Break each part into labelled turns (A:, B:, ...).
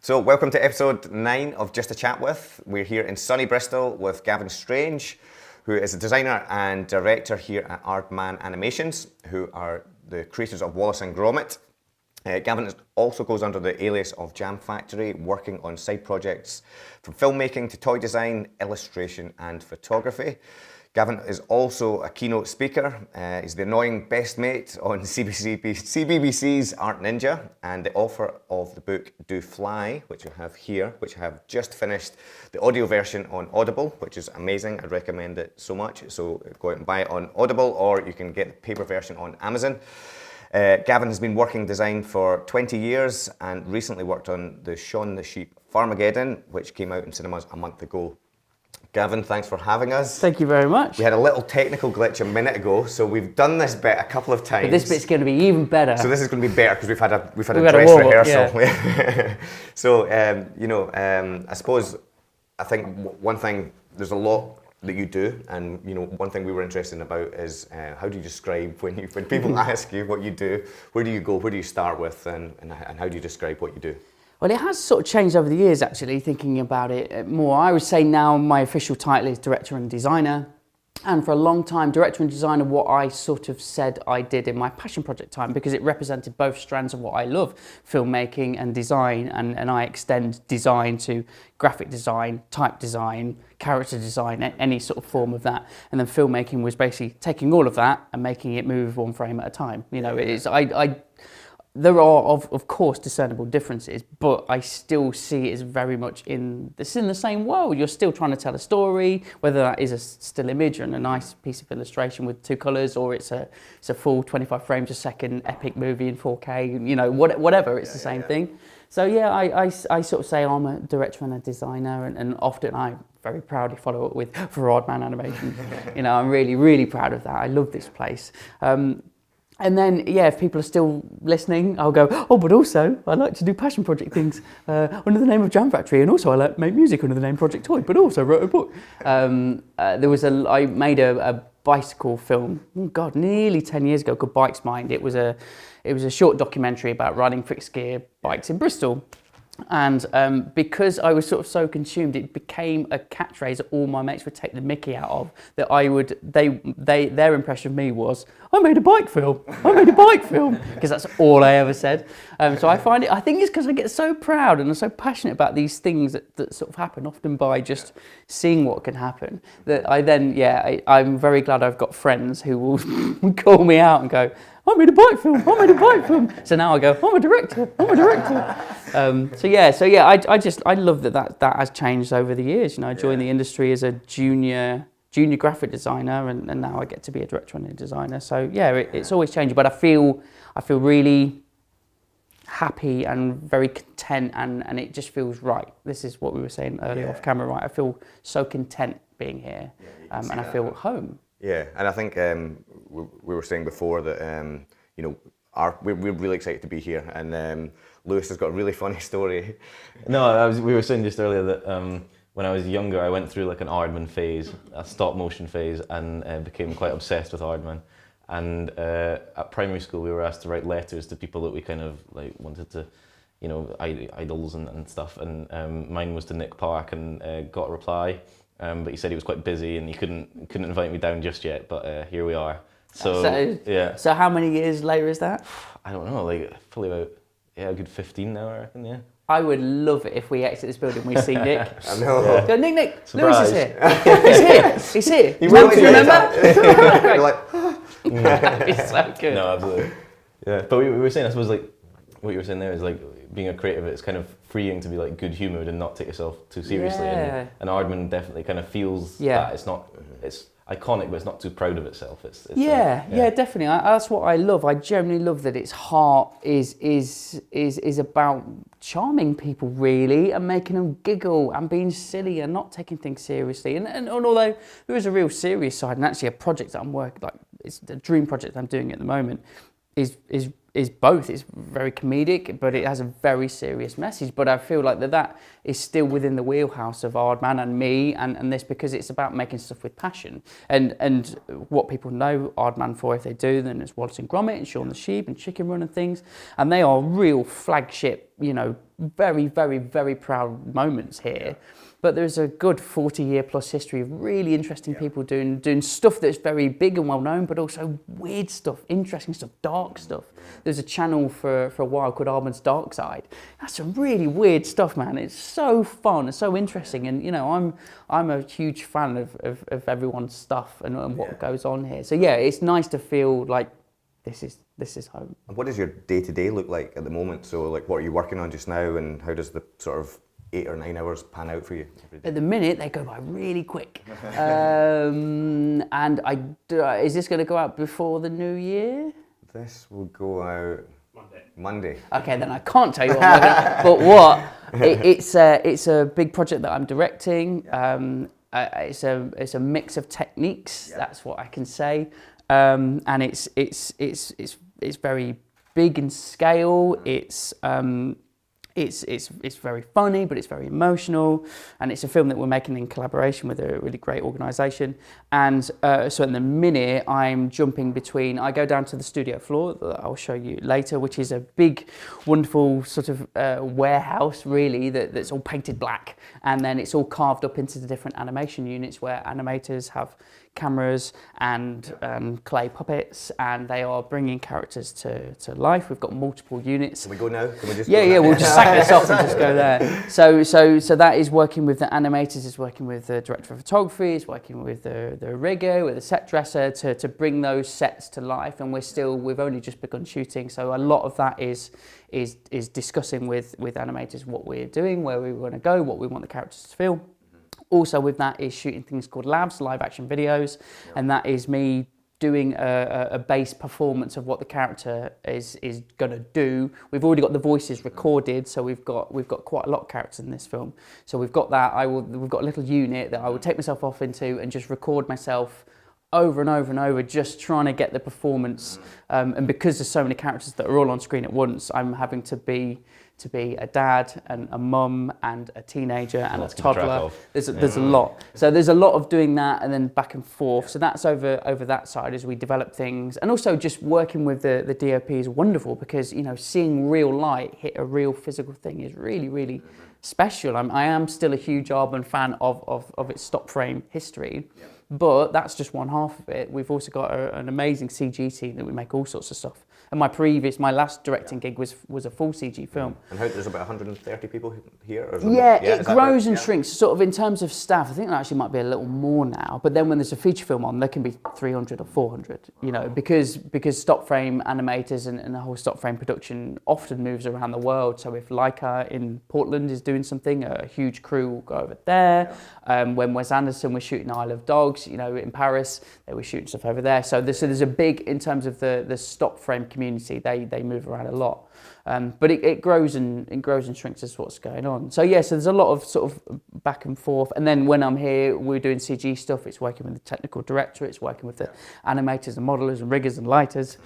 A: So welcome to episode 9 of Just a Chat With. We're here in sunny Bristol with Gavin Strange, who is a designer and director here at Aardman Animations, who are the creators of Wallace and Gromit. Gavin also goes under the alias of JamFactory, working on side projects from filmmaking to toy design, illustration and photography. Gavin is also a keynote speaker. He's the annoying best mate on CBBC's Art Ninja, and the author of the book Do Fly, which I have here, which I have just finished the audio version on Audible, which is amazing. I'd recommend it so much. So go out and buy it on Audible, or you can get the paper version on Amazon. Gavin has been working design for 20 years and recently worked on the Shaun the Sheep Farmageddon, which came out in cinemas a month ago. Gavin, thanks for having us.
B: Thank you very much.
A: We had a little technical glitch a minute ago, so we've done this bit a couple of times.
B: But this bit's going to be even better.
A: So this is going to be better because we've had a dress rehearsal.
B: Yeah.
A: So I think one thing, there's a lot that you do, and one thing we were interested about is how do you describe when people ask you what you do, where do you go, where do you start with, and how do you describe what you do?
B: Well, it has sort of changed over the years, actually, thinking about it more. I would say now my official title is director and designer. And for a long time, director and designer, what I sort of said I did in my passion project time, because it represented both strands of what I love, filmmaking and design. And I extend design to graphic design, type design, character design, any sort of form of that. And then filmmaking was basically taking all of that and making it move one frame at a time. There are, of course, discernible differences, but I still see it as very much in the same world. You're still trying to tell a story, whether that is a still image and a nice piece of illustration with 2 colours, or it's a full 25 frames a second epic movie in 4K, whatever, it's the same thing. So yeah, I sort of say I'm a director and a designer, and often I very proudly follow up with for Aardman Animations. I'm really, really proud of that. I love this place. And then, if people are still listening, I'll go, but also, I like to do passion project things under the name of JamFactory, and also I like to make music under the name Project Toy, but also wrote a book. I made a bicycle film, nearly 10 years ago, called Bike's Mind. It was a short documentary about riding fixed gear bikes in Bristol. And because I was sort of so consumed, it became a catchphrase that all my mates would take the mickey out of. That their impression of me was, I made a bike film, because that's all I ever said. So I think it's because I get so proud and I'm so passionate about these things that sort of happen, often by just seeing what can happen, that I'm very glad I've got friends who will call me out and go, I made a bike film. So now I go, I'm a director. I love that has changed over the years. I joined the industry as a junior graphic designer, and now I get to be a director and a designer. So it's always changing, but I feel really happy and very content, and it just feels right. This is what we were saying earlier off camera, right? I feel so content being here, and I feel at home.
A: Yeah, and I think we were saying before that we're really excited to be here, and Lewis has got a really funny story.
C: No, we were saying just earlier that when I was younger, I went through like an Aardman phase, a stop motion phase, and became quite obsessed with Aardman. And at primary school, we were asked to write letters to people that we kind of like wanted to, idols and stuff. And mine was to Nick Park, and got a reply. But he said he was quite busy and he couldn't invite me down just yet. But here we are.
B: So how many years later is that?
C: I don't know, like probably about a good 15 now, I reckon. Yeah.
B: I would love it if we exit this building and we see Nick.
A: I know.
B: Yeah. Go, Nick,
C: Surprise.
B: Lewis is here. He's here.
A: You will
B: remember?
A: You're like,
B: It's so good.
C: No, absolutely. Yeah, but we were saying, I suppose, like what you were saying there is like being a creative. It's kind of freeing to be like good humoured and not take yourself too seriously.
B: Yeah.
C: And Aardman definitely kind of feels that it's iconic, but it's not too proud of itself. It's
B: definitely. That's what I love. I genuinely love that its heart is about charming people, really, and making them giggle and being silly and not taking things seriously. And although there is a real serious side, and actually a project that I'm working, like it's a dream project I'm doing at the moment, is both. It's very comedic, but it has a very serious message. But I feel like that is still within the wheelhouse of Aardman and me and this, because it's about making stuff with passion. And what people know Aardman for, if they do, then it's Wallace and Gromit and Shaun the Sheep and Chicken Run and things. And they are real flagship you know, very, very, very proud moments here. But there's a good 40-year plus history of really interesting people doing stuff that's very big and well known, but also weird stuff, interesting stuff, dark stuff. There's a channel for a while called Aardman's Dark Side. That's some really weird stuff, man. It's so fun and so interesting. And you know, I'm a huge fan of everyone's stuff and what goes on here. So yeah, it's nice to feel like this is home.
A: And what does your day-to-day look like at the moment? So like, what are you working on just now, and how does the sort of 8 or 9 hours pan out for you every day?
B: At the minute, they go by really quick. And is this going to go out before the new year?
A: This will go out Monday.
B: Okay, then I can't tell you what I'm working on. But it's a big project that I'm directing. It's a mix of techniques. That's what I can say. And it's very big in scale. It's very funny, but it's very emotional, and it's a film that we're making in collaboration with a really great organisation. And so in the minute, I'm jumping between, I go down to the studio floor that I'll show you later, which is a big, wonderful sort of warehouse, really, that's all painted black. And then it's all carved up into the different animation units where animators have cameras and clay puppets, and they are bringing characters to life. We've got multiple units.
A: Can we go now? Can we just
B: we'll just sack this off and just go there. So that is working with the animators, is working with the director of photography, is working with the rigger, with the set dresser to bring those sets to life. And we've only just begun shooting, so a lot of that is discussing with animators what we're doing, where we want to go, what we want the characters to feel. Also with that is shooting things called labs, live action videos, and that is me doing a base performance of what the character is going to do. We've already got the voices recorded, so we've got quite a lot of characters in this film. So we've got that. We've got a little unit that I will take myself off into and just record myself over and over and over, just trying to get the performance. And because there's so many characters that are all on screen at once, I'm having to be a dad and a mum and a teenager and a toddler. There's a lot. So there's a lot of doing that and then back and forth. So that's over that side as we develop things. And also just working with the DOP is wonderful, because you know, seeing real light hit a real physical thing is really, really special. I am still a huge Aardman fan of its stop frame history. But that's just one half of it. We've also got an amazing CG team that we make all sorts of stuff. And my last directing gig was a full CG film.
A: And there's about 130 people here? Or
B: it grows and shrinks. Sort of in terms of staff, I think there actually might be a little more now. But then when there's a feature film on, there can be 300 or 400. You know, because stop frame animators and the whole stop frame production often moves around the world. So if Leica in Portland is doing something, a huge crew will go over there. When Wes Anderson was shooting Isle of Dogs, you know, in Paris, they were shooting stuff over there. So there's a big, in terms of the stop frame community, they move around a lot. But it grows and shrinks as what's going on. So yeah, so there's a lot of sort of back and forth. And then when I'm here, we're doing CG stuff. It's working with the technical director. It's working with the animators and modelers and riggers and lighters.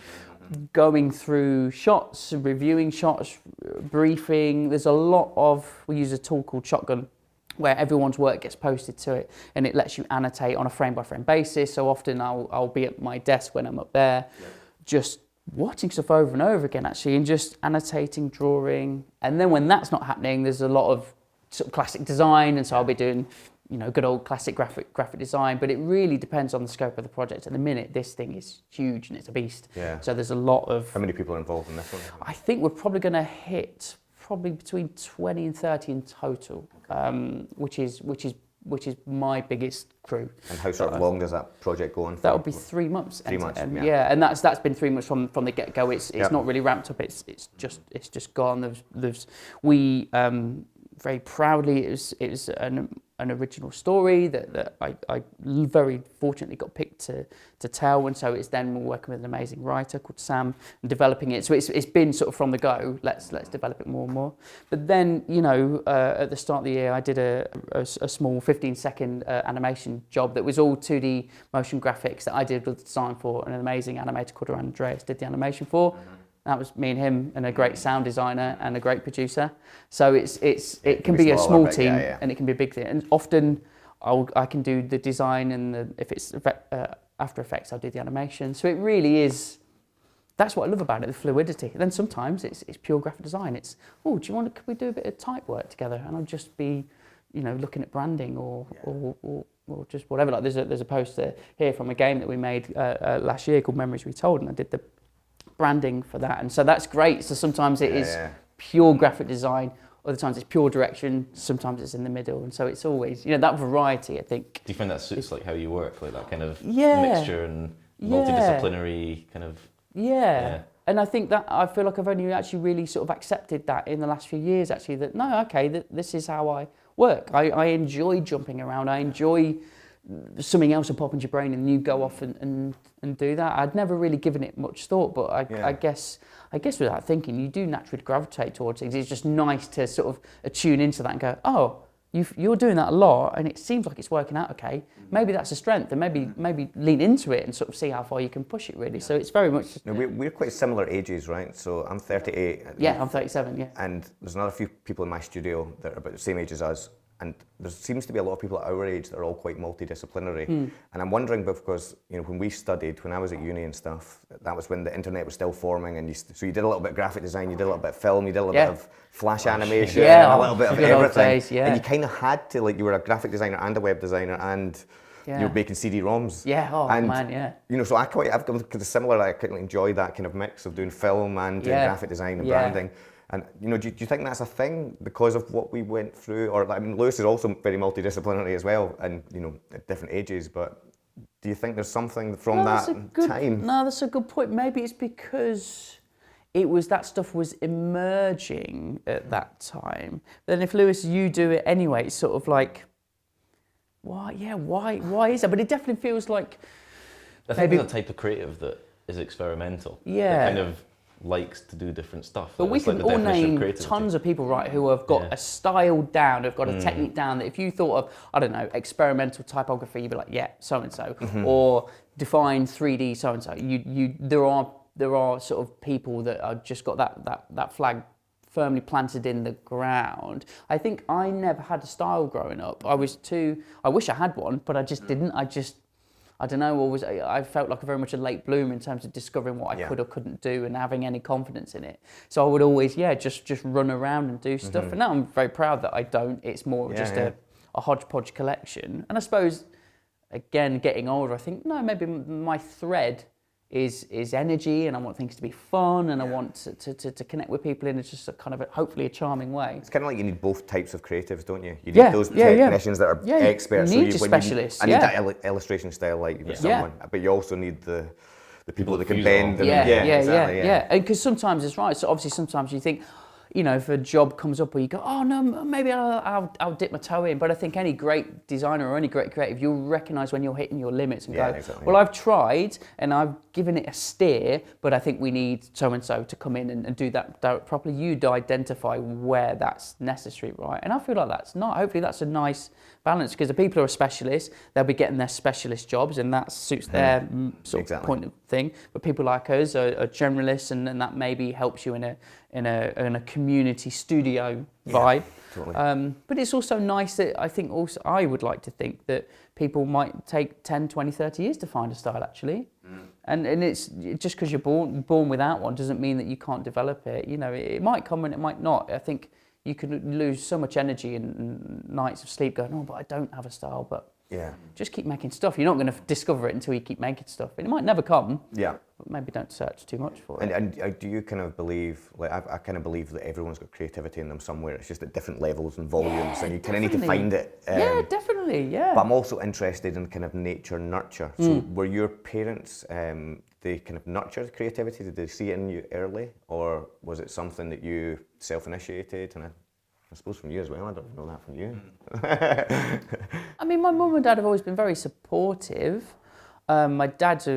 B: Going through shots, reviewing shots, briefing. There's a lot of, we use a tool called Shotgun, where everyone's work gets posted to it, and it lets you annotate on a frame-by-frame basis. So often I'll be at my desk when I'm up there, just watching stuff over and over again, actually, and just annotating, drawing. And then when that's not happening, there's a lot of sort of classic design, and so I'll be doing, you know, good old classic graphic design. But it really depends on the scope of the project. At the minute, this thing is huge and it's a beast. Yeah. So there's a lot of.
A: How many people are involved in this one?
B: I think we're probably going to hit between 20 and 30 in total, which is my biggest crew.
A: And how sort of long does that project go on for?
B: That'll be 3 months.
A: 3 months,
B: yeah. And that's been 3 months from the get go. It's not really ramped up. It's just gone. We very proudly, it was an original story that I very fortunately got picked to tell, and so it's then we're working with an amazing writer called Sam and developing it. So it's been sort of from the go, let's develop it more and more. But then, you know, at the start of the year, I did a small 15-second animation job that was all 2D motion graphics that I did with the design for an amazing animator called Andreas did the animation for. That was me and him, and a great sound designer and a great producer. So it can be a small team, and it can be a big thing. And often I can do the design, and if it's After Effects, I'll do the animation. So it really is that's what I love about it, the fluidity. And then sometimes it's pure graphic design. It's, oh, do you want to, could we do a bit of type work together? And I'll just be, looking at branding or just whatever. Like there's a poster here from a game that we made last year called Memories Retold, and I did the branding for that. And so that's great. So sometimes it is pure graphic design, other times it's pure direction, sometimes it's in the middle. And so it's always, that variety, I think.
C: Do you find that suits like how you work, like that kind of mixture and multidisciplinary kind of...
B: Yeah. And I think that I feel like I've only actually really sort of accepted that in the last few years, actually, that no, okay, this is how I work. I enjoy jumping around. I enjoy something else will pop into your brain and you go off and do that. I'd never really given it much thought, but I guess without thinking, you do naturally gravitate towards things. It's just nice to sort of attune into that and go, oh, you're doing that a lot and it seems like it's working out okay. Maybe that's a strength and maybe lean into it and sort of see how far you can push it really. So it's very much...
A: No, we're quite similar ages, right? So I'm 38.
B: Yeah, I'm 37, yeah.
A: And there's another few people in my studio that are about the same age as us. And there seems to be a lot of people at our age that are all quite multidisciplinary. And I'm wondering because, when we studied, when I was at uni and stuff, that was when the internet was still forming. And so you did a little bit of graphic design, you did a little bit of film, you did a little bit of flash animation, a little bit of everything.
B: Days,
A: and you kind of had to, you were a graphic designer and a web designer and you were making CD-ROMs.
B: Yeah,
A: So I've come kind of similar, I kind of enjoy that kind of mix of doing film and doing graphic design and branding. And do you think that's a thing because of what we went through? Or Lewis is also very multidisciplinary as well, and at different ages. But do you think there's something from that time?
B: No, that's a good point. Maybe it's because that stuff was emerging at that time. Then if Lewis, you do it anyway, it's sort of like, why? Yeah, why is that? But it definitely feels like
C: I think there's a type of creative that is experimental.
B: Yeah.
C: That kind of likes to do different stuff.
B: But we can all name tons of people, right, who have got a style down, who've got a technique down, that if you thought of, I don't know, experimental typography, you'd be like, yeah, so-and-so. Or define 3D so-and-so. There are sort of people that are just got that flag firmly planted in the ground. I think I never had a style growing up. I wish I had one, but I just didn't. I don't know, I felt like very much a late bloomer in terms of discovering what I could or couldn't do and having any confidence in it. So I would always, just run around and do stuff. And now I'm very proud that I don't. It's more just a hodgepodge collection. And I suppose, again, getting older, I think, no, maybe my thread is energy, and I want things to be fun, and I want to connect with people in just a kind of hopefully a charming way.
A: It's kind of like you need both types of creatives, don't you? You need those technicians that are experts.
B: You need specialists.
A: I need that illustration style like someone, but you also need the people that can bend.
B: Yeah. And because sometimes it's right. So obviously sometimes you think, if a job comes up where you go, oh no, maybe I'll dip my toe in. But I think any great designer or any great creative, you'll recognise when you're hitting your limits and go, well, I've tried and I've given it a steer, but I think we need so-and-so to come in and do that properly. You'd identify where that's necessary, right? And I feel like hopefully that's a nice balance, because the people who are specialists, they'll be getting their specialist jobs and that suits their sort of point of thing. But people like us are generalists, and that maybe helps you in a community studio vibe. Totally. But it's also nice that I would like to think that people might take 10, 20, 30 years to find a style actually. And it's just because you're born without one doesn't mean that you can't develop it. It might come and it might not. I think you can lose so much energy and nights of sleep going, oh, but I don't have a style. But just keep making stuff. You're not going to discover it until you keep making stuff. It might never come. Yeah. But maybe don't search too much for it.
A: And do you kind of believe, I kind of believe that everyone's got creativity in them somewhere. It's just at different levels and volumes, and you kind of need to find it.
B: Definitely.
A: But I'm also interested in kind of nature nurture. So were your parents, they kind of nurtured creativity? Did they see it in you early, or was it something that you self-initiated? And I suppose from you as well. I don't know that from you.
B: I mean, my mum and dad have always been very supportive. My dad's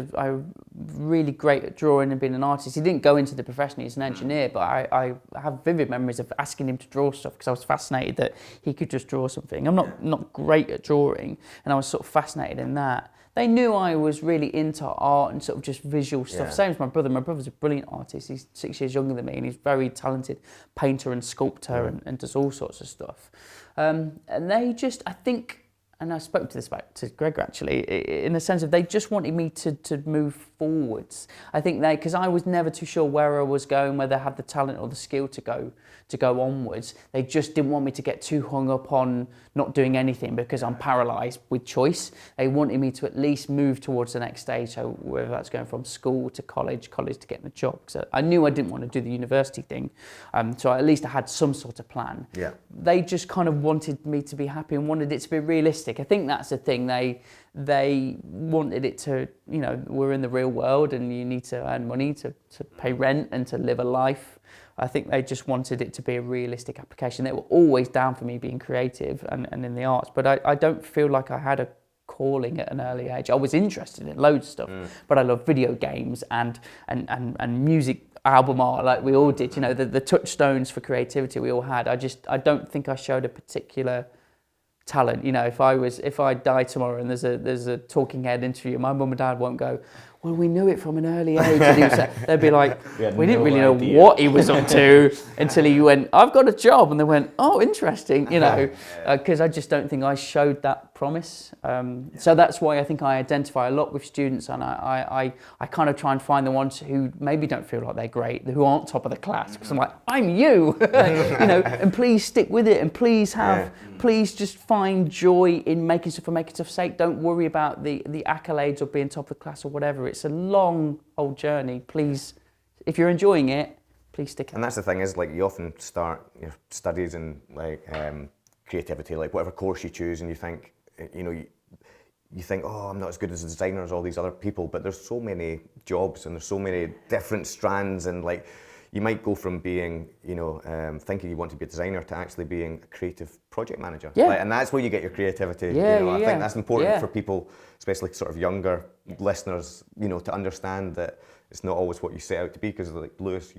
B: really great at drawing and being an artist. He didn't go into the profession, he's an engineer, but I have vivid memories of asking him to draw stuff because I was fascinated that he could just draw something. I'm not great at drawing, and I was sort of fascinated in that. They knew I was really into art and sort of just visual stuff. Same as my brother. My brother's a brilliant artist. He's 6 years younger than me, and he's very talented painter and sculptor and does all sorts of stuff. And they just, I think, and I spoke to this back to Greg actually, in the sense of they just wanted me to move forwards. I think because I was never too sure where I was going, whether I had the talent or the skill to go onwards. They just didn't want me to get too hung up on not doing anything because I'm paralysed with choice. They wanted me to at least move towards the next stage, so whether that's going from school to college to getting a job. So I knew I didn't want to do the university thing, so at least I had some sort of plan.
A: Yeah.
B: They just kind of wanted me to be happy and wanted it to be realistic. I think that's the thing. They wanted it to, we're in the real world and you need to earn money to pay rent and to live a life. I think they just wanted it to be a realistic application. They were always down for me being creative and in the arts, but I don't feel like I had a calling at an early age. I was interested in loads of stuff, but I love video games and music, album art, like we all did. The touchstones for creativity we all had. I don't think I showed a particular talent. If I die tomorrow and there's a talking head interview, my mum and dad won't go, well, we knew it from an early age. And they'd be like, we didn't really know what he was up to until he went, I've got a job. And they went, oh, interesting, because I just don't think I showed that promise. So that's why I think I identify a lot with students, and I kind of try and find the ones who maybe don't feel like they're great, who aren't top of the class, because I'm like, I'm you, and please stick with it, and please just find joy in making stuff for making stuff's sake. Don't worry about the accolades or being top of the class or whatever. It's a long, old journey. Please, if you're enjoying it, please stick it.
A: And that's the thing is, like, you often start your studies in creativity, like whatever course you choose, and you think, you think, oh, I'm not as good as a designer as all these other people, but there's so many jobs and there's so many different strands, and like, you might go from being, thinking you want to be a designer to actually being a creative project manager.
B: Yeah.
A: And that's where you get your creativity. I think that's important for people, especially sort of younger listeners, to understand that it's not always what you set out to be, because like Lewis,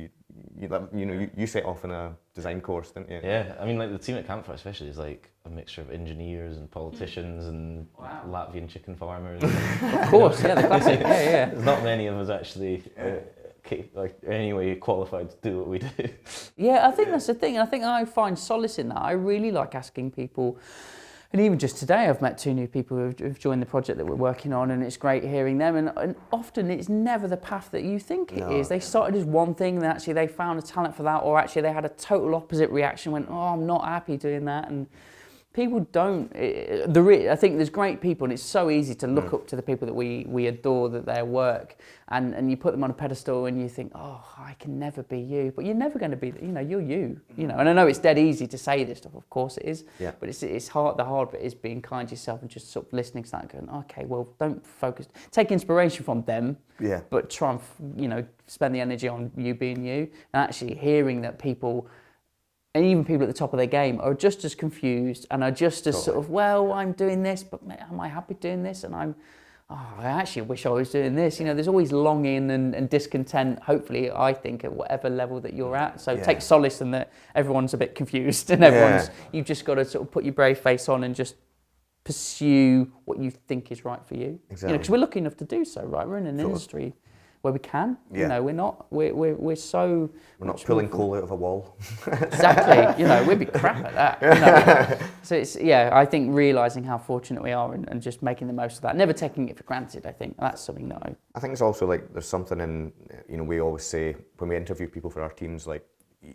A: you set off in a design course, didn't you?
C: Yeah, I mean, like the team at Campfire especially is like a mixture of engineers and politicians and Latvian chicken farmers.
B: Of course, the classic. Yeah.
C: There's not many of us actually anyway qualified to do what we do.
B: Yeah, I think that's the thing. I think I find solace in that. I really like asking people. And even just today, I've met 2 new people who've joined the project that we're working on, and it's great hearing them. And often it's never the path that you think it is. They started as one thing, and actually they found a talent for that, or actually they had a total opposite reaction, went, oh, I'm not happy doing that. And people don't. I think there's great people, and it's so easy to look up to the people that we adore, that their work, and you put them on a pedestal, and you think, oh, I can never be you, but you're never going to be. You're you. And I know it's dead easy to say this stuff. Of course it is. Yeah. But it's hard. The hard bit is being kind to yourself and just sort of listening to that and going, okay, well, don't focus. Take inspiration from them. Yeah. But try and spend the energy on you being you, and actually hearing that people. And even people at the top of their game are just as confused and are just as sort of, well, I'm doing this, but am I happy doing this? And I actually wish I was doing this. There's always longing and discontent, hopefully, I think, at whatever level that you're at. So take solace in that everyone's a bit confused, and you've just got to sort of put your brave face on and just pursue what you think is right for you.
A: Exactly.
B: Because we're lucky enough to do so, right? We're in an industry where we can. We're not pulling
A: coal out of a wall.
B: Exactly. We'd be crap at that. So it's I think realising how fortunate we are and just making the most of that, never taking it for granted. I think that's something that
A: I think it's also like there's something in we always say when we interview people for our teams, like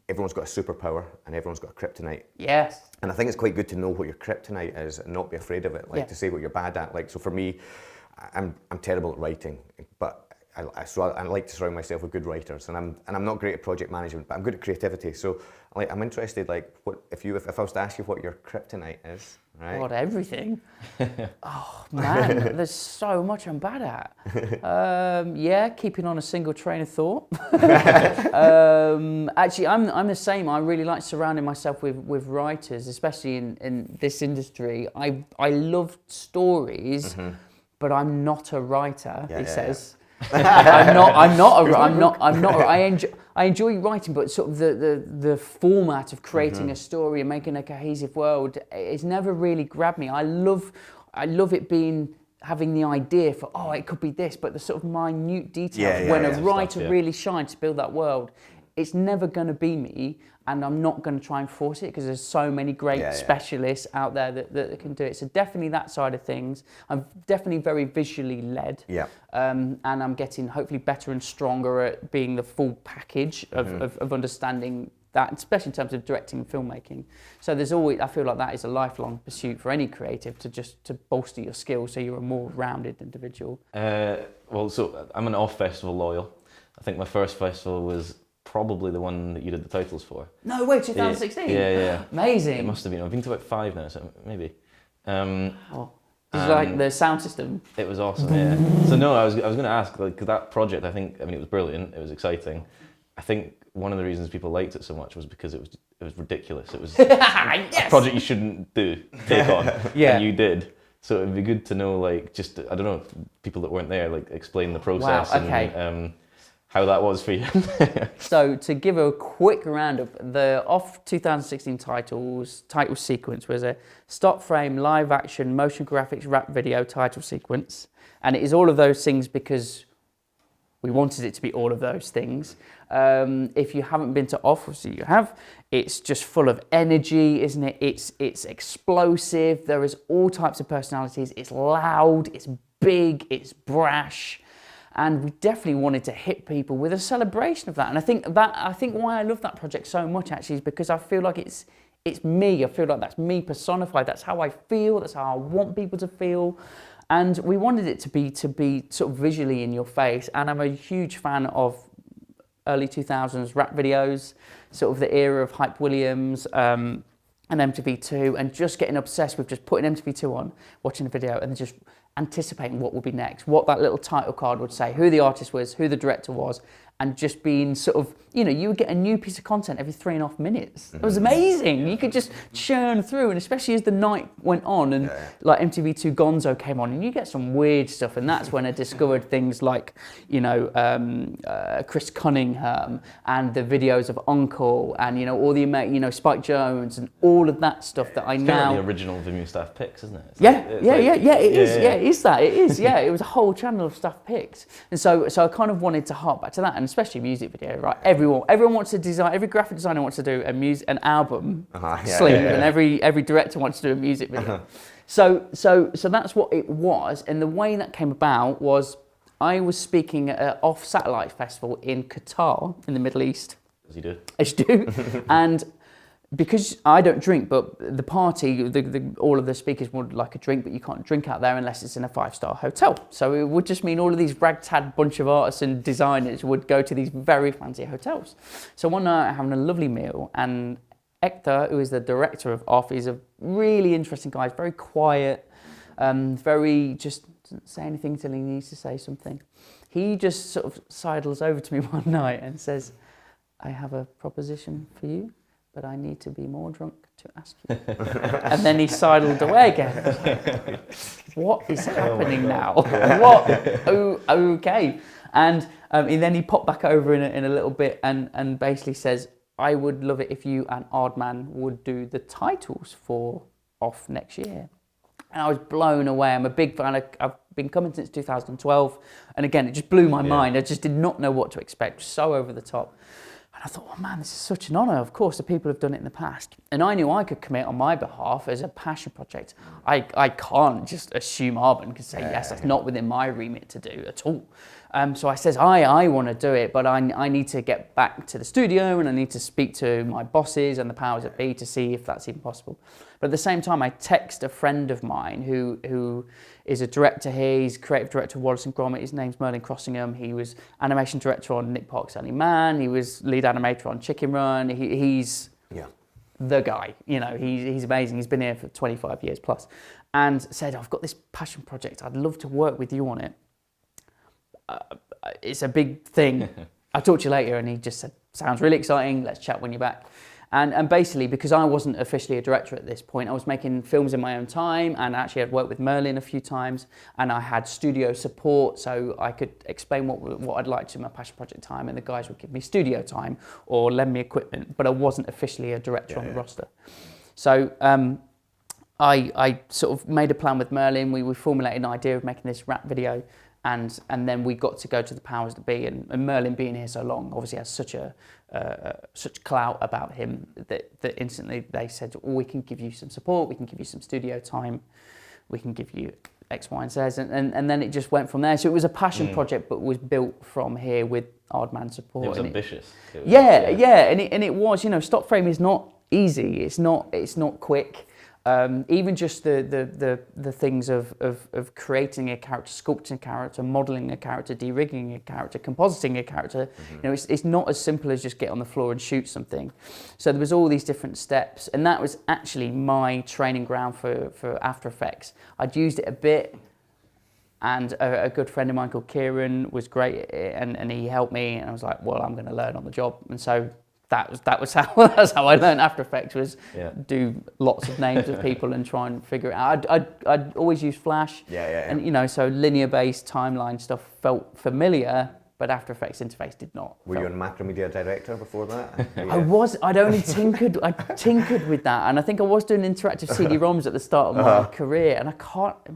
A: everyone's got a superpower and everyone's got a kryptonite.
B: Yes.
A: And I think it's quite good to know what your kryptonite is and not be afraid of it. Like to say what you're bad at. Like so for me, I'm terrible at writing, but I like to surround myself with good writers, and I'm not great at project management, but I'm good at creativity. So I'm interested, like, what if I was to ask you what your kryptonite is, right?
B: God, everything. Oh man, there's so much I'm bad at. Keeping on a single train of thought. Actually, I'm the same. I really like surrounding myself with writers, especially in this industry. I love stories, but I'm not a writer. He says. I enjoy writing, but sort of the format of creating a story and making a cohesive world, it's never really grabbed me. I love it having the idea for, it could be this, but the sort of minute details when a writer really shines to build that world, it's never going to be me, and I'm not going to try and force it because there's so many great specialists out there that can do it. So definitely that side of things. I'm definitely very visually led, and I'm getting hopefully better and stronger at being the full package of understanding that, especially in terms of directing and filmmaking. So there's always, I feel like that is a lifelong pursuit for any creative, to bolster your skills so you're a more rounded individual.
C: Well, so I'm an off festival loyal. I think my first festival was probably the one that you did the titles for.
B: No way, 2016?
C: Yeah.
B: Amazing.
C: It must have been. I've been to about 5 now, so maybe.
B: Did you like the sound system?
C: It was awesome, yeah. So no, I was going to ask, like, that project, it was brilliant, it was exciting. I think one of the reasons people liked it so much was because it was ridiculous. It was a project you shouldn't take on, and you did. So it'd be good to know, like, just, I don't know, people that weren't there, like, explain the process and how that was for you.
B: So to give a quick roundup, the off 2016 title sequence was a stop frame, live action, motion graphics, rap video title sequence. And it is all of those things because we wanted it to be all of those things. If you haven't been to off, obviously you have, it's just full of energy, isn't it? It's explosive, there is all types of personalities, it's loud, it's big, it's brash. And we definitely wanted to hit people with a celebration of that. And I think why I love that project so much actually is because I feel like it's me. I feel like that's me personified. That's how I feel. That's how I want people to feel. And we wanted it to be sort of visually in your face. And I'm a huge fan of early 2000s rap videos, sort of the era of Hype Williams and MTV2, and just getting obsessed with just putting MTV2 on, watching a video, and just anticipating what would be next, what that little title card would say, who the artist was, who the director was, and just being sort of, you would get a new piece of content every 3.5 minutes. It was amazing. You could just churn through, and especially as the night went on and like MTV2 Gonzo came on, and you get some weird stuff, and that's when I discovered things like, Chris Cunningham and the videos of Uncle and, all the, Spike Jones and all of that stuff that I
C: it's
B: now...
C: kind of the original Vimeo staff picks, isn't it?
B: It was a whole channel of staff picks. And so I kind of wanted to hark back to that, and especially music video, right? Everyone wants to design, every graphic designer wants to do an album sleeve, and every director wants to do a music video. So that's what it was, and the way that came about was I was speaking at an Off Satellite Festival in Qatar in the Middle East.
C: As you do.
B: As you do. And because I don't drink, but the party, all of the speakers would like a drink, but you can't drink out there unless it's in a 5-star hotel. So it would just mean all of these ragtag bunch of artists and designers would go to these very fancy hotels. So one night I'm having a lovely meal, and Hector, who is the director of Off, is a really interesting guy. He's very quiet, very just doesn't say anything till he needs to say something. He just sort of sidles over to me one night and says, "I have a proposition for you, but I need to be more drunk to ask you." And then he sidled away again. What is happening now? What? Oh, okay. And then he popped back over in a little bit and basically says, "I would love it if you and Aardman would do the titles for Off next year." And I was blown away. I'm a big fan. I've been coming since 2012. And again, it just blew my mind. I just did not know what to expect. So over the top. And I thought, oh man, this is such an honour. Of course, the people have done it in the past. And I knew I could commit on my behalf as a passion project. I can't just assume Aardman can say, yes, that's not within my remit to do at all. So I says, I want to do it, but I need to get back to the studio and I need to speak to my bosses and the powers that be to see if that's even possible. But at the same time, I text a friend of mine who is a director here. He's creative director of Wallace and Gromit. His name's Merlin Crossingham. He was animation director on Nick Park's Only Man. He was lead animator on Chicken Run. He's the guy. He's amazing. He's been here for 25 years plus. And said, I've got this passion project. I'd love to work with you on it. It's a big thing. I'll talk to you later. And he just said, sounds really exciting. Let's chat when you're back. And basically, because I wasn't officially a director at this point, I was making films in my own time, and actually I'd worked with Merlin a few times, and I had studio support, so I could explain what I'd like to in my passion project time, and the guys would give me studio time or lend me equipment, but I wasn't officially a director on the roster. So I sort of made a plan with Merlin. We formulated an idea of making this rap video, and then we got to go to the powers that be, and Merlin being here so long obviously has such clout about him that instantly they said, oh, we can give you some support, we can give you some studio time, we can give you X, Y, and Z, and then it just went from there. So it was a passion project, but was built from here with Aardman support.
C: It was ambitious.
B: Yeah, and it was. Stop frame is not easy. It's not quick. Even just the things of creating a character, sculpting a character, modelling a character, de-rigging a character, compositing a character, it's not as simple as just get on the floor and shoot something. So there was all these different steps, and that was actually my training ground for After Effects. I'd used it a bit, and a good friend of mine called Kieran was great at it, and he helped me, and I was like, well, I'm going to learn on the job, and so that was how I learned After Effects, was do lots of names of people and try and figure it out. I'd always use Flash, and so linear-based timeline stuff felt familiar, but After Effects interface did not.
A: Were you a Macromedia director before that?
B: I'd only tinkered with that, and I think I was doing interactive CD-ROMs at the start of my career, and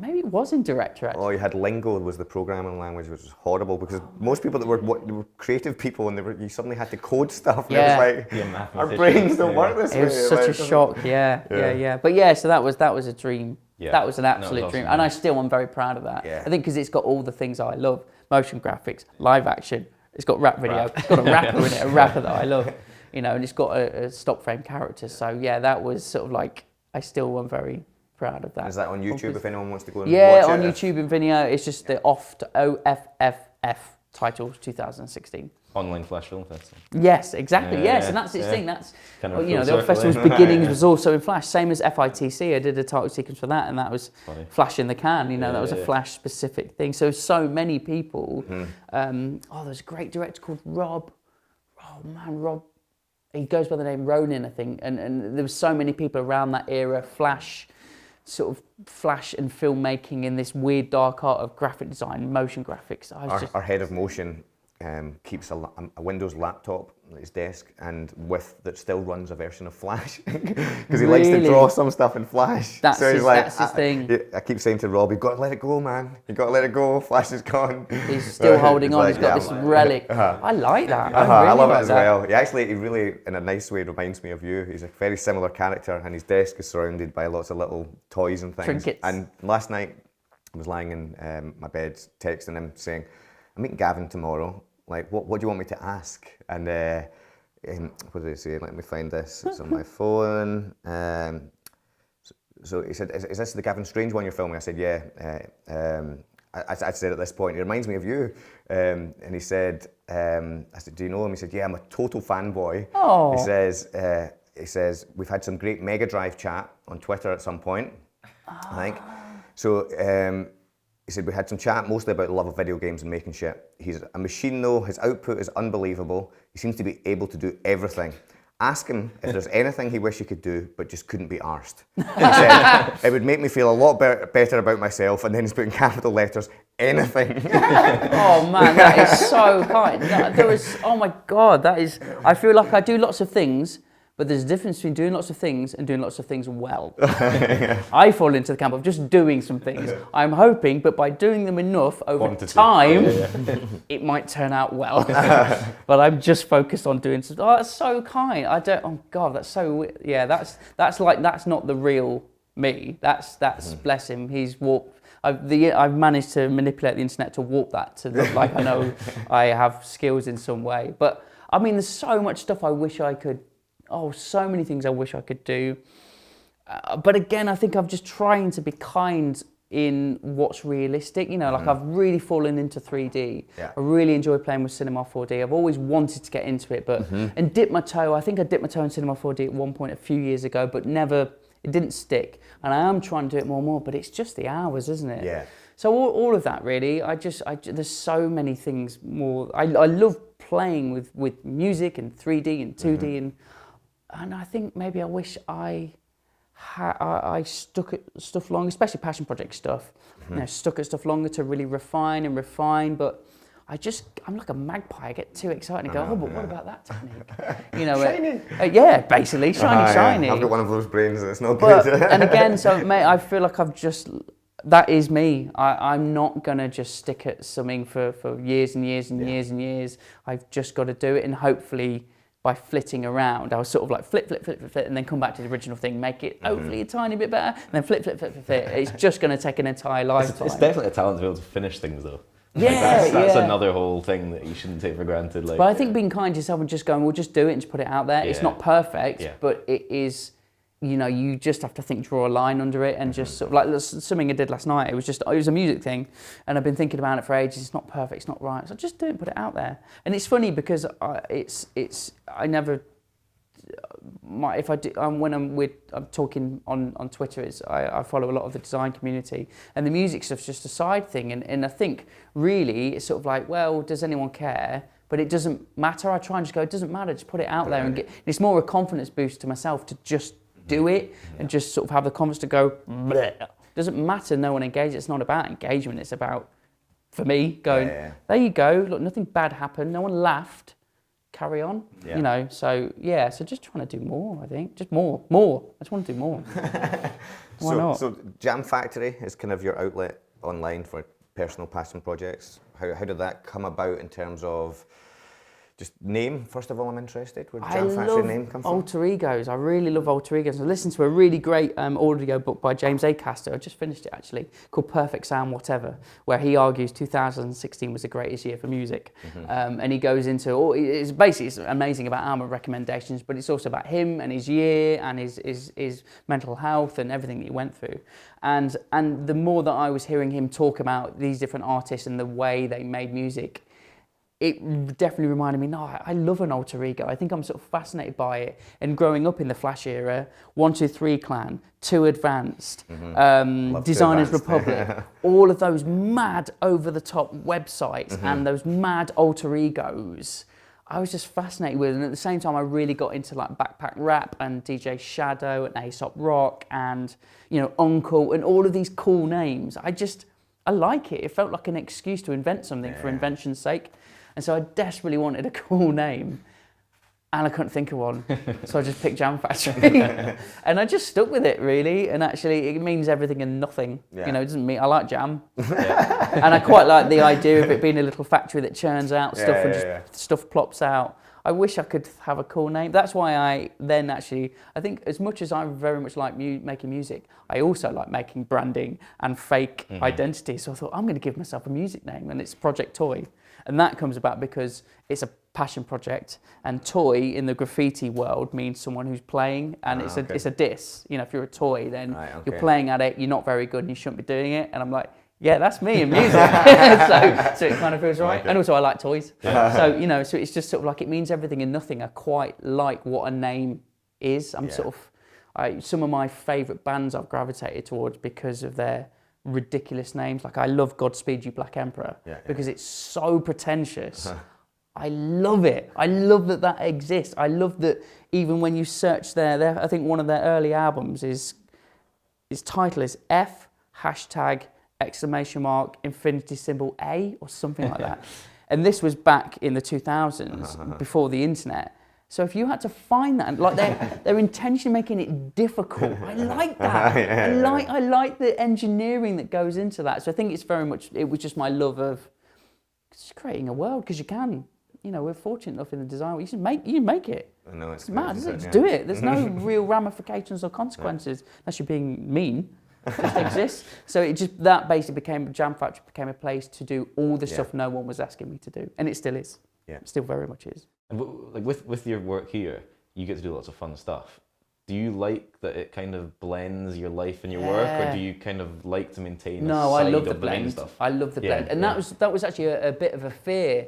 B: maybe it was in director actually.
A: Oh, you had Lingo was the programming language, which was horrible because most people that were creative people, and you suddenly had to code stuff. And it was like, our brains don't work this way.
B: It was such a shock. Yeah. But so that was a dream. Yeah. That was an absolute dream, and I still am very proud of that. Yeah. I think because it's got all the things I love: motion graphics, live action. It's got rap video. It's got a rapper in it, a rapper that I love. And it's got a stop frame character. So that was sort of like, I still am very proud of that.
A: Is that on YouTube if anyone wants to go and watch it?
B: Yeah, on YouTube and Vimeo. It's just the OFFF title 2016.
C: Online Flash Film Festival.
B: Yes, exactly. And that's its thing. That's kind of the old festival's beginnings was also in Flash. Same as FITC, I did a title sequence for that, and that was Flash in the can. That was a Flash specific thing. So many people. There's a great director called Rob. Oh man, Rob. He goes by the name Ronin, I think. And there was so many people around that era. Flash and filmmaking in this weird dark art of graphic design, motion graphics.
A: Our head of motion keeps a Windows laptop at his desk, and that still runs a version of Flash because he likes to draw some stuff in Flash.
B: That's his thing.
A: I keep saying to Rob, you've got to let it go, man. You've got to let it go. Flash is gone.
B: He's still holding on. He's got this relic. I like that. I
A: love it as well. He really, in a nice way, reminds me of you. He's a very similar character, and his desk is surrounded by lots of little toys and things.
B: Trinkets.
A: And last night, I was lying in my bed, texting him, saying, I'm meeting Gavin tomorrow. Like, what do you want me to ask? And what did he say? Let me find this. It's on my phone. So he said, is this the Gavin Strange one you're filming? I said, yeah. I said at this point, he reminds me of you. And he said, I said, do you know him? He said, yeah, I'm a total fanboy.
B: Oh.
A: He says, we've had some great Mega Drive chat on Twitter at some point, I think. So, he said, we had some chat mostly about the love of video games and making shit. He's a machine though, his output is unbelievable. He seems to be able to do everything. Ask him if there's anything he wished he could do, but just couldn't be arsed. He said, it would make me feel a lot better about myself, and then he's put in capital letters, anything.
B: Oh man, that is so kind. Oh my God, I feel like I do lots of things, but there's a difference between doing lots of things and doing lots of things well. I fall into the camp of just doing some things. I'm hoping, but by doing them enough over time, it might turn out well. But I'm just focused on doing some. Oh, that's so kind. Oh God, that's so. Yeah, that's not the real me. That's bless him. He's warped. I've managed to manipulate the internet to warp that to look like I know I have skills in some way. But I mean, there's so much stuff I wish I could. So many things I wish I could do. But again, I think I'm just trying to be kind in what's realistic. Like I've really fallen into 3D. Yeah. I really enjoy playing with Cinema 4D. I've always wanted to get into it, but and dip my toe. I think I dipped my toe in Cinema 4D at one point a few years ago, but it didn't stick. And I am trying to do it more and more, but it's just the hours, isn't it?
A: Yeah.
B: So all of that really, there's so many things more. I love playing with music and 3D and 2D and I think maybe I wish I stuck at stuff long, especially passion project stuff. Stuck at stuff longer to really refine. But I'm like a magpie. I get too excited and go, but what about that technique?
A: Shiny.
B: Yeah, basically shiny.
A: I've got one of those brains and it's not good.
B: And again, so mate, I feel like I've just that is me. I'm not going to just stick at something for years and years and years and years. I've just got to do it, and hopefully by flitting around, I was sort of like flip, and then come back to the original thing, make it hopefully a tiny bit better, and then flip. It's just going to take an entire lifetime.
C: It's definitely a talent to be able to finish things, though.
B: Yeah,
C: that's another whole thing that you shouldn't take for granted. Like,
B: but I think being kind to yourself and just going, we'll just do it and just put it out there. It's not perfect, but it is. You just have to draw a line under it and just sort of like something I did last night. It was a music thing, and I've been thinking about it for ages. It's not perfect, it's not right. So just do it, put it out there. And it's funny because I never. When I'm talking on Twitter, I follow a lot of the design community, and the music stuff's just a side thing. And I think really it's sort of like, well, does anyone care? But it doesn't matter. I try and just go, it doesn't matter. Just put it out there and it's more a confidence boost to myself to just do it and just sort of have the confidence to go, bleh. Doesn't matter, no one engages. It's not about engagement, it's about, for me, going, there you go, look, nothing bad happened, no one laughed, carry on, so just trying to do more, I think, just more, I just want to do more. Why not?
A: So JamFactory is kind of your outlet online for personal passion projects. How did that come about in terms of just name? First of all, I'm interested. Where did JamFactory name come from?
B: Alter egos. I really love alter egos. I listened to a really great audio book by James Acaster. I just finished it actually, called Perfect Sound Whatever, where he argues 2016 was the greatest year for music. And he goes into it's amazing about album recommendations, but it's also about him and his year and his mental health and everything that he went through. And the more that I was hearing him talk about these different artists and the way they made music, it definitely reminded me, I love an alter ego. I think I'm sort of fascinated by it. And growing up in the Flash era, 123 Clan, Too Advanced, Designers Republic, all of those mad over-the-top websites and those mad alter egos, I was just fascinated with. And at the same time, I really got into like Backpack Rap and DJ Shadow and Aesop Rock and, Uncle and all of these cool names. I like it. It felt like an excuse to invent something for invention's sake. And so I desperately wanted a cool name, and I couldn't think of one. So I just picked JamFactory. And I just stuck with it, really. And actually, it means everything and nothing. It doesn't mean, I like jam. And I quite like the idea of it being a little factory that churns out stuff and stuff plops out. I wish I could have a cool name. That's why I think as much as I very much like making music, I also like making branding and fake identity. So I thought, I'm going to give myself a music name, and it's Project Toy. And that comes about because it's a passion project, and toy in the graffiti world means someone who's playing, and it's a diss. If you're a toy, then you're playing at it, you're not very good, and you shouldn't be doing it. And I'm like, yeah, that's me in music. so it kind of feels right. And also I like toys. So, so it's just sort of like, it means everything and nothing. I quite like what a name is. Some of my favourite bands I've gravitated towards because of their ridiculous names. Like I love Godspeed You Black Emperor because it's so pretentious. I love it. I love that exists. I love that even when you search there, I think one of their early albums its title is F #! Infinity symbol A or something like that. And this was back in the 2000s before the internet. So if you had to find that, like they're intentionally making it difficult. I like that. I like the engineering that goes into that. So I think it was just my love of just creating a world, because you can. We're fortunate enough in the design. You make it.
A: I know it's
B: mad, isn't it? Just do it. There's no real ramifications or consequences unless you're being mean. It just exists. So that basically JamFactory became a place to do all the stuff no one was asking me to do, and it still is. Yeah, it still very much is.
C: And like with your work here, you get to do lots of fun stuff. Do you like that it kind of blends your life and your work, or do you kind of like to maintain?
B: I love the blend. I love the blend, and that was actually a bit of a fear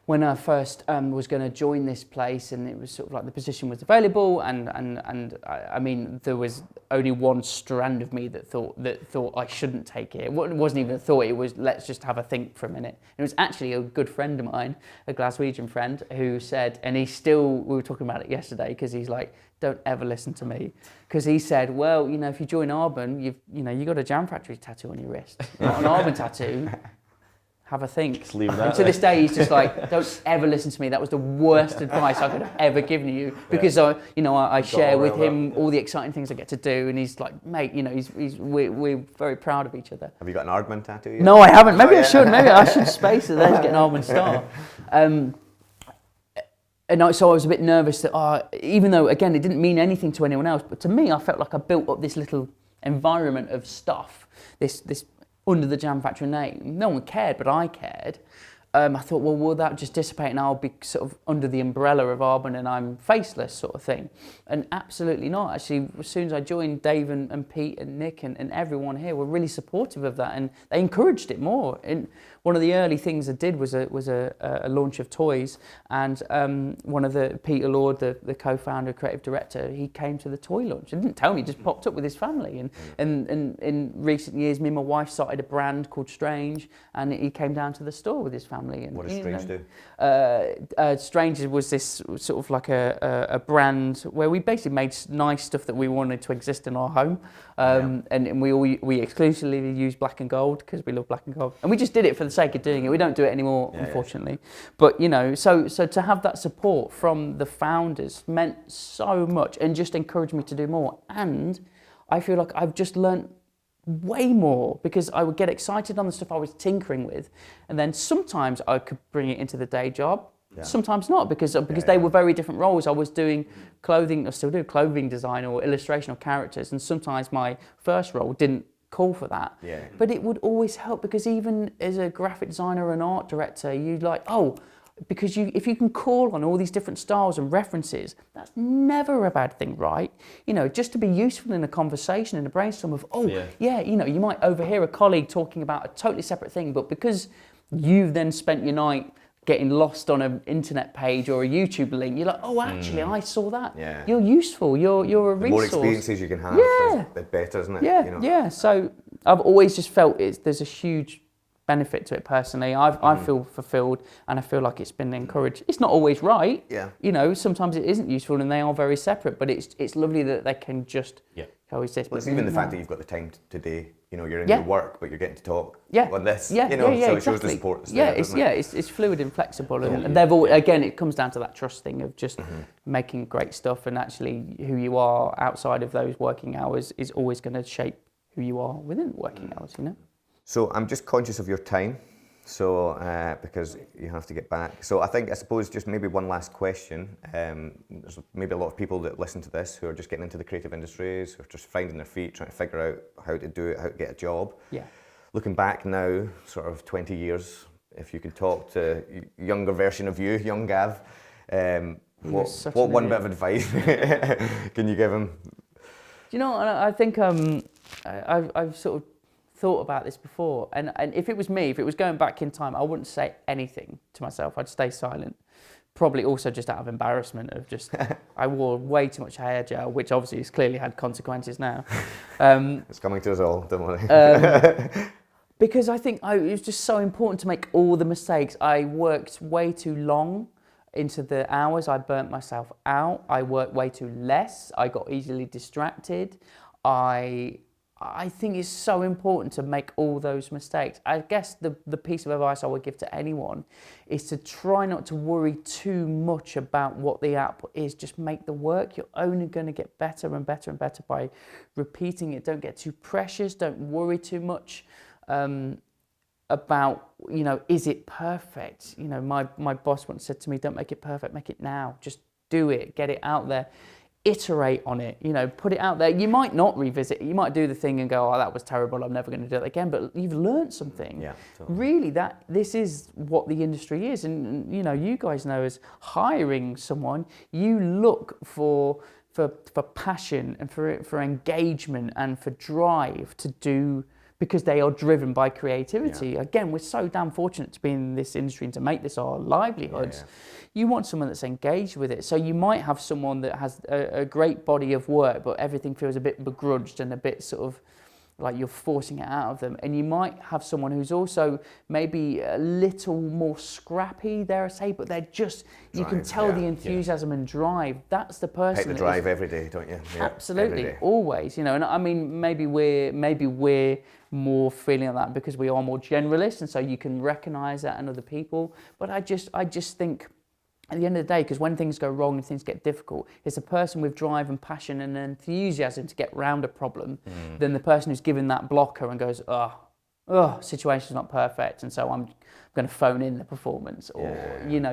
B: when I first was going to join this place, and it was sort of like the position was available, and I mean there was only one strand of me that thought I shouldn't take it. It wasn't even a thought. It was, let's just have a think for a minute. And it was actually a good friend of mine, a Glaswegian friend, who said, and we were talking about it yesterday, because he's like, don't ever listen to me, because he said, well, if you join Aardman, you got a JamFactory tattoo on your wrist, not an Aardman tattoo. have a think.
C: Just leave
B: And
C: that
B: to this day, he's just like, don't ever listen to me. That was the worst advice I could have ever given you, because I share with him all the exciting things I get to do, and he's like, mate, we're very proud of each other.
A: Have you got an Aardman tattoo yet?
B: No, I haven't. Maybe I should. Maybe I should space it there to get an Aardman star. So I was a bit nervous that, even though, again, it didn't mean anything to anyone else, but to me, I felt like I built up this little environment of stuff, this under the JamFactory name. No one cared, but I cared. I thought, well, will that just dissipate and I'll be sort of under the umbrella of Aardman and I'm faceless sort of thing? And absolutely not. Actually, as soon as I joined, Dave and Pete and Nick and everyone here were really supportive of that, and they encouraged it more. And one of the early things I did was a launch of toys, and one of Peter Lord, the co-founder, creative director, he came to the toy launch. He didn't tell me, he just popped up with his family. And in recent years, me and my wife started a brand called Strange, and he came down to the store with his family. And,
A: what does Strange do?
B: Strange was this sort of like a brand where we basically made nice stuff that we wanted to exist in our home, and we exclusively use black and gold because we love black and gold, and we just did it for the sake of doing it. We don't do it anymore, unfortunately. But so to have that support from the founders meant so much, and just encouraged me to do more. And I feel like I've just learnt way more, because I would get excited on the stuff I was tinkering with, and then sometimes I could bring it into the day job. Sometimes not, because they were very different roles. I was doing clothing, I still do clothing design or illustration of characters, and sometimes my first role didn't call for that. But it would always help, because even as a graphic designer or an art director, you like, because if you can call on all these different styles and references, that's never a bad thing, right? Just to be useful in a conversation, in a brainstorm of, you might overhear a colleague talking about a totally separate thing, but because you've then spent your night getting lost on an internet page or a YouTube link, you're like, actually, I saw that. You're useful. You're a resource.
A: The more experiences you can have, the better, isn't it?
B: So I've always just felt there's a huge benefit to it personally. I feel fulfilled, and I feel like it's been encouraged. It's not always right. Sometimes it isn't useful, and they are very separate. But it's lovely that they can just coexist.
A: Well, it's even the fact that you've got the time today. You're in your work, but you're getting to talk on this. So it shows the support.
B: It's fluid and flexible, and they've all, again, it comes down to that trust thing of just making great stuff, and actually who you are outside of those working hours is always going to shape who you are within working hours.
A: So I'm just conscious of your time, because you have to get back. So I suppose just maybe one last question. There's maybe a lot of people that listen to this who are just getting into the creative industries, who are just finding their feet, trying to figure out how to do it, how to get a job. Looking back now, sort of 20 years, if you could talk to a younger version of you, young Gav, what one bit of advice can you give him?
B: I think I've sort of thought about this before, and if it was me, if it was going back in time, I wouldn't say anything to myself. I'd stay silent, probably also just out of embarrassment of just I wore way too much hair gel, which obviously has clearly had consequences now.
A: It's coming to us all, don't worry.
B: Because I think it was just so important to make all the mistakes. I worked way too long into the hours. I burnt myself out. I worked way too less. I got easily distracted. I think it's so important to make all those mistakes. I guess the piece of advice I would give to anyone is to try not to worry too much about what the output is. Just make the work. You're only going to get better and better and better by repeating it. Don't get too precious. Don't worry too much about, is it perfect? My boss once said to me, don't make it perfect, make it now. Just do it, get it out there. Iterate on it, put it out there. You might not revisit it. You might do the thing and go, that was terrible, I'm never going to do it again. But you've learned something. Totally. Really, this is what the industry is. And you guys know, as hiring someone, you look for passion and for engagement and for drive to do, because they are driven by creativity. Again, we're so damn fortunate to be in this industry and to make this our livelihoods. You want someone that's engaged with it. So you might have someone that has a great body of work, but everything feels a bit begrudged and a bit sort of like you're forcing it out of them. And you might have someone who's also maybe a little more scrappy, dare I say, but they're just, you can tell the enthusiasm and drive. That's the person.
A: Take the drive every day, don't you? Yeah,
B: absolutely, always. You know, and I mean, maybe we're more feeling like that because we are more generalists, and so you can recognise that in other people. But I just think, at the end of the day, because when things go wrong and things get difficult, it's a person with drive and passion and enthusiasm to get round a problem than the person who's given that blocker and goes, situation's not perfect, and so I'm going to phone in the performance. Or, you know,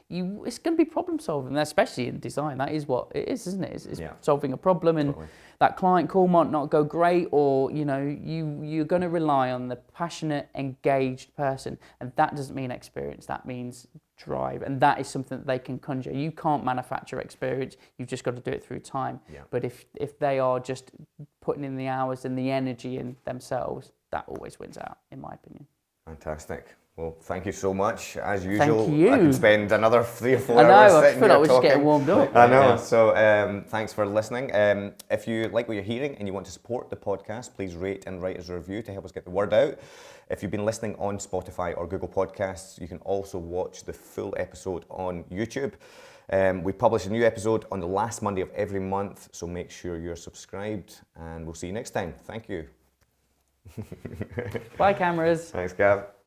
B: it's going to be problem solving, especially in design. That is what it is, isn't it? It's solving a problem, and that client call might not go great, or, you know, you're going to rely on the passionate, engaged person, and that doesn't mean experience. That means drive, and that is something that they can conjure. You can't manufacture experience. You've just got to do it through time. But if they are just putting in the hours and the energy in themselves, that always wins out, in my opinion.
A: Fantastic. Well, thank you so much. As usual,
B: thank you.
A: I could spend another 3 or 4
B: hours sitting here
A: talking.
B: I feel like we're just getting warmed up.
A: I know. So thanks for listening. If you like what you're hearing and you want to support the podcast, please rate and write us a review to help us get the word out. If you've been listening on Spotify or Google Podcasts, you can also watch the full episode on YouTube. We publish a new episode on the last Monday of every month, so make sure you're subscribed, and we'll see you next time. Thank you.
B: Bye, cameras.
A: Thanks, Gav.